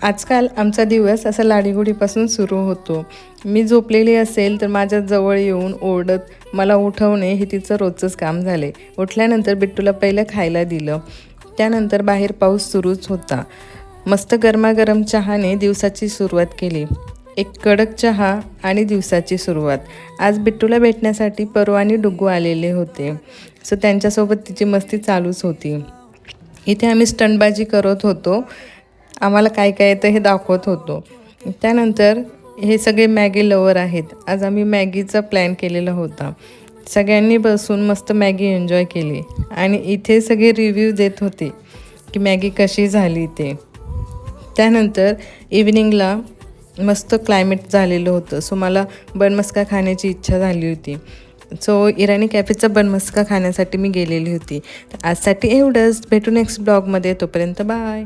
आजकाल आमचा दिवस असा लाडीगुडीपासून सुरू होतो. मी झोपलेली असेल तर माझ्या जवळ येऊन ओरडत मला उठवणे हे तिचं रोजचंच काम झाले. उठल्यानंतर बिट्टूला पहिलं खायला दिलं. त्यानंतर बाहेर पाऊस सुरूच होता. मस्त गरमागरम चहाने दिवसाची सुरुवात केली. एक कडक चहा आणि दिवसाची सुरुवात. आज बिट्टूला भेटण्यासाठी परू आणि डुग्गू आलेले होते. सो त्यांच्यासोबत तिची मस्ती चालूच होती. इथे आम्ही स्टंटबाजी करत होतो. आम्हाला काय काय येतं हे दाखवत होतो. त्यानंतर हे सगळे मॅगी लवर आहेत. आज आम्ही मॅगीचा प्लॅन केलेला होता. सगळ्यांनी बसून मस्त मॅगी एन्जॉय केली आणि इथे सगळे रिव्ह्यू देत होते की मॅगी कशी झाली ते. त्यानंतर इव्हिनिंगला मस्त क्लायमेट झालेलं होतं. सो मला बनमस्का खाण्याची इच्छा झाली होती. सो इराणी कॅफेचा बनमस्का खाण्यासाठी मी गेलेली होती. तर आजसाठी एवढंच. भेटू नेक्स्ट ब्लॉगमध्ये. तोपर्यंत बाय.